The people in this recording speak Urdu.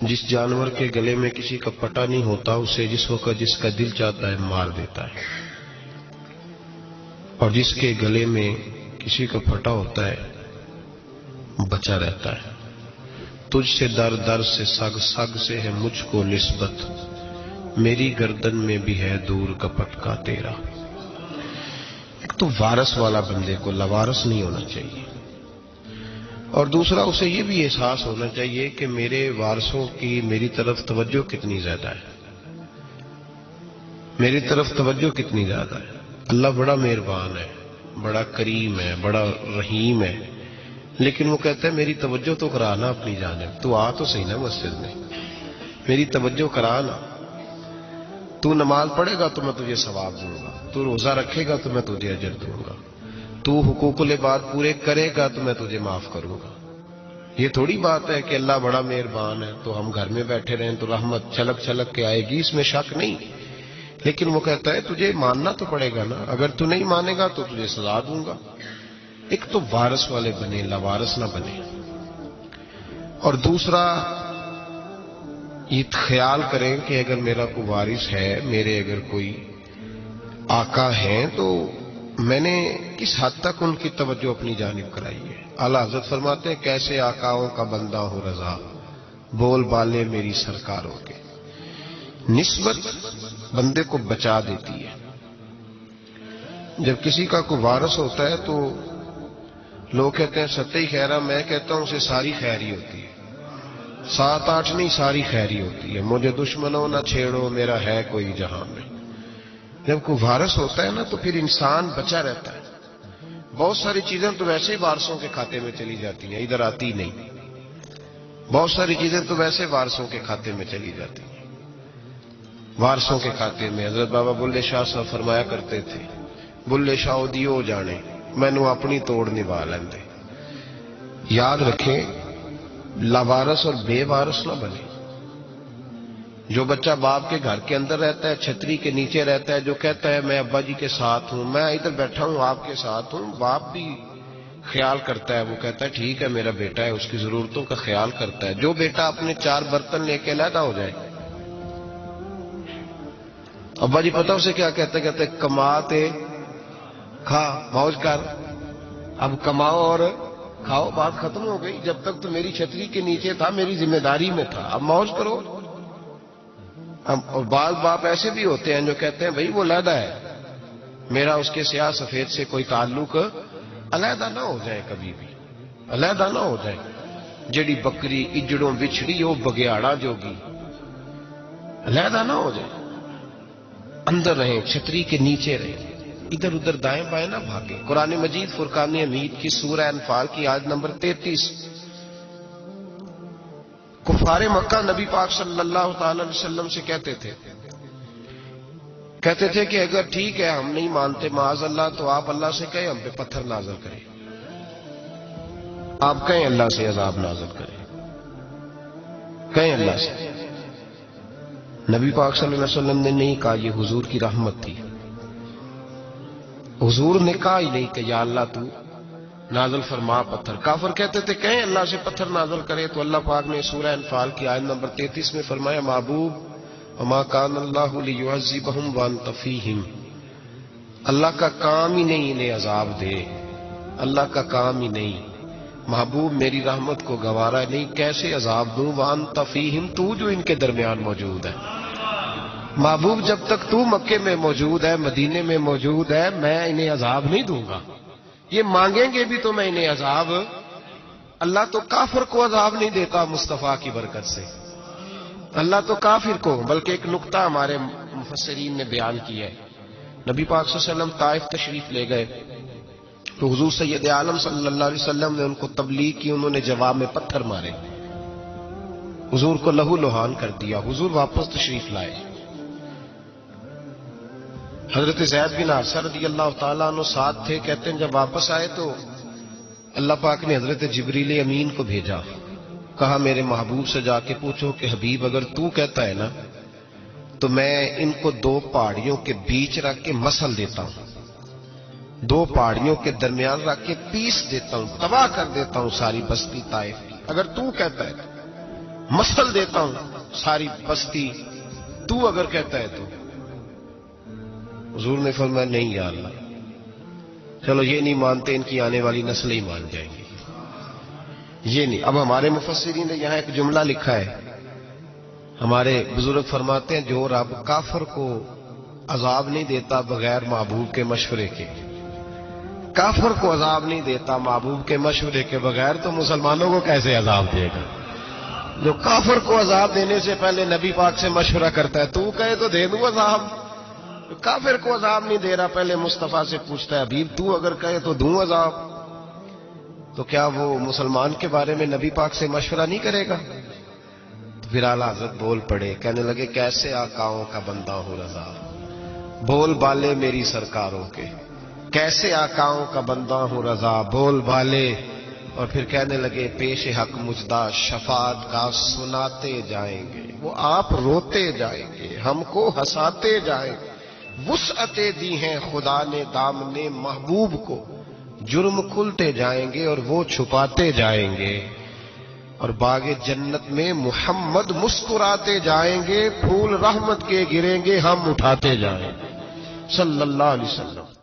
جس جانور کے گلے میں کسی کا پٹا نہیں ہوتا اسے جس وقت جس کا دل چاہتا ہے مار دیتا ہے، اور جس کے گلے میں کسی کا پھٹا ہوتا ہے بچا رہتا ہے۔ تجھ سے در در سے سگ سگ سے ہے مجھ کو نسبت، میری گردن میں بھی ہے دور کا پٹکا تیرا۔ ایک تو وارث والا بندے کو لوارث نہیں ہونا چاہیے، اور دوسرا اسے یہ بھی احساس ہونا چاہیے کہ میرے وارثوں کی میری طرف توجہ کتنی زیادہ ہے، میری طرف توجہ کتنی زیادہ ہے۔ اللہ بڑا مہربان ہے، بڑا کریم ہے، بڑا رحیم ہے، لیکن وہ کہتا ہے میری توجہ تو کرانا اپنی جانب، تو آ تو صحیح نا مسجد میں، میری توجہ کرانا۔ تو نماز پڑھے گا تو میں تجھے ثواب دوں گا، تو روزہ رکھے گا تو میں تجھے اجر دوں گا، تو حقوق العباد پورے کرے گا تو میں تجھے معاف کروں گا۔ یہ تھوڑی بات ہے کہ اللہ بڑا مہربان ہے تو ہم گھر میں بیٹھے رہیں تو رحمت چھلک چھلک کے آئے گی، اس میں شک نہیں، لیکن وہ کہتا ہے تجھے ماننا تو پڑے گا نا، اگر تو نہیں مانے گا تو تجھے سزا دوں گا۔ ایک تو وارث والے بنے، لوارث نہ بنے، اور دوسرا یہ خیال کریں کہ اگر میرا کوئی وارث ہے، میرے اگر کوئی آقا ہیں، تو میں نے کس حد تک ان کی توجہ اپنی جانب کرائی ہے۔ اعلیٰ حضرت فرماتے ہیں کیسے آقاؤں کا بندہ ہو رضا، بول بالے میری سرکاروں کے۔ نسبت بندے کو بچا دیتی ہے۔ جب کسی کا کوئی وارث ہوتا ہے تو لوگ کہتے ہیں ستّی خیرہ، میں کہتا ہوں اسے ساری خیر ہی ہوتی ہے، 7-8 نہیں ساری خیر ہی ہوتی ہے۔ مجھے دشمنوں نہ چھیڑو، میرا ہے کوئی جہاں میں۔ جب کوئی وارث ہوتا ہے نا تو پھر انسان بچا رہتا ہے۔ بہت ساری چیزیں تو ویسے ہی وارثوں کے کھاتے میں چلی جاتی ہیں، ادھر آتی نہیں۔ بہت ساری چیزیں تو ویسے وارثوں کے کھاتے میں چلی جاتی ہیں، وارثوں کے کھاتے میں۔ حضرت بابا بلے شاہ صاحب فرمایا کرتے تھے، بلے شاہ دیو جانے مینوں اپنی توڑ نبھا لیندے۔ یاد رکھیں لاوارث اور بے وارث نہ بنے۔ جو بچہ باپ کے گھر کے اندر رہتا ہے، چھتری کے نیچے رہتا ہے، جو کہتا ہے میں ابا جی کے ساتھ ہوں، میں ادھر بیٹھا ہوں آپ کے ساتھ ہوں، باپ بھی خیال کرتا ہے، وہ کہتا ہے ٹھیک ہے میرا بیٹا ہے، اس کی ضرورتوں کا خیال کرتا ہے۔ جو بیٹا اپنے 4 برتن لے کے علیحدہ ہو جائے، ابا جی پتہ اسے کیا کہتے کہتے کماتے کھا موج کر، اب کماؤ اور کھاؤ، بات ختم ہو گئی۔ جب تک تو میری چھتری کے نیچے تھا، میری ذمہ داری میں تھا، اب موج کرو۔ اور بعض باپ ایسے بھی ہوتے ہیں جو کہتے ہیں بھائی وہ علیحدہ ہے، میرا اس کے سیاہ سفید سے کوئی تعلق، علیحدہ نہ ہو جائے، کبھی بھی علیحدہ نہ ہو جائے۔ جڑی بکری اجڑوں بچھڑی ہو بگیاڑا جوگی، علیحدہ نہ ہو جائے، اندر رہیں، چھتری کے نیچے رہیں، ادھر ادھر دائیں بائیں نہ بھاگیں۔ قرآن مجید فرقان حمید کی سورہ انفال کی آیت نمبر 33۔ کفار مکہ نبی پاک صلی اللہ تعالی علیہ وسلم سے کہتے تھے کہ اگر ٹھیک ہے ہم نہیں مانتے معاذ اللہ، تو آپ اللہ سے کہیں ہم پہ پتھر نازل کریں، آپ کہیں اللہ سے عذاب نازل کریں، کہیں اللہ سے۔ نبی پاک صلی اللہ علیہ وسلم نے نہیں کہا، یہ حضور کی رحمت تھی، حضور نے کہا ہی نہیں کہ یا اللہ تو نازل فرما پتھر۔ کافر کہتے تھے کہیں اللہ سے پتھر نازل کرے، تو اللہ پاک نے سورہ انفال کی آیت نمبر 33 میں فرمایا محبوب وما کان اللہ لیعذبہم وانت فیہم، اللہ کا کام ہی نہیں انہیں عذاب دے، اللہ کا کام ہی نہیں، محبوب میری رحمت کو گوارا نہیں، کیسے عذاب دوں، وانت فیہم، تو جو ان کے درمیان موجود ہے۔ محبوب جب تک تو مکے میں موجود ہے، مدینے میں موجود ہے، میں انہیں عذاب نہیں دوں گا، یہ مانگیں گے بھی تو میں انہیں عذاب۔ اللہ تو کافر کو عذاب نہیں دیتا مصطفیٰ کی برکت سے، اللہ تو کافر کو۔ بلکہ ایک نقطہ ہمارے مفسرین نے بیان کیا ہے، نبی پاک صلی اللہ علیہ وسلم طائف تشریف لے گئے تو حضور سید عالم صلی اللہ علیہ وسلم نے ان کو تبلیغ کی، انہوں نے جواب میں پتھر مارے، حضور کو لہو لہان کر دیا، حضور واپس تشریف لائے۔ حضرت زید بن حارثہ رضی اللہ تعالیٰ عنہ ساتھ تھے، کہتے ہیں جب واپس آئے تو اللہ پاک نے حضرت جبریل امین کو بھیجا، کہا میرے محبوب سے جا کے پوچھو کہ حبیب اگر تو کہتا ہے نا تو میں ان کو 2 پہاڑیوں کے بیچ رکھ کے مسل دیتا ہوں، 2 پہاڑیوں کے درمیان رکھ کے پیس دیتا ہوں، تباہ کر دیتا ہوں ساری بستی طائف کی، اگر تو کہتا ہے۔ مثل دیتا ہوں ساری بستی، تو اگر کہتا ہے تو۔ حضور نے فرمایا نہیں یا اللہ، چلو یہ نہیں مانتے، ان کی آنے والی نسلیں ہی مان جائیں گی، یہ نہیں۔ اب ہمارے مفسرین نے یہاں ایک جملہ لکھا ہے، ہمارے بزرگ فرماتے ہیں جو رب کافر کو عذاب نہیں دیتا بغیر محبوب کے مشورے کے، کافر کو عذاب نہیں دیتا محبوب کے مشورے کے بغیر، تو مسلمانوں کو کیسے عذاب دے گا؟ جو کافر کو عذاب دینے سے پہلے نبی پاک سے مشورہ کرتا ہے، تو کہے تو دے دوں عذاب، کافر کو عذاب نہیں دے رہا، پہلے مصطفیٰ سے پوچھتا ہے حبیب تو اگر کہے تو دوں عذاب، تو کیا وہ مسلمان کے بارے میں نبی پاک سے مشورہ نہیں کرے گا؟ تو پھر اعلیٰ حضرت بول پڑے، کہنے لگے کیسے آقاؤں کا بندہ ہوں رضا، بول بالے میری سرکاروں کے، کیسے آقاؤں کا بندہ ہوں رضا، بول بالے۔ اور پھر کہنے لگے پیش حق مجدہ شفاعت کا سناتے جائیں گے، وہ آپ روتے جائیں گے، ہم کو ہنساتے جائیں گے، وسعتیں دی ہیں خدا نے دامنے محبوب کو، جرم کھلتے جائیں گے اور وہ چھپاتے جائیں گے، اور باغ جنت میں محمد مسکراتے جائیں گے، پھول رحمت کے گریں گے، ہم اٹھاتے جائیں گے، صلی اللہ علیہ وسلم۔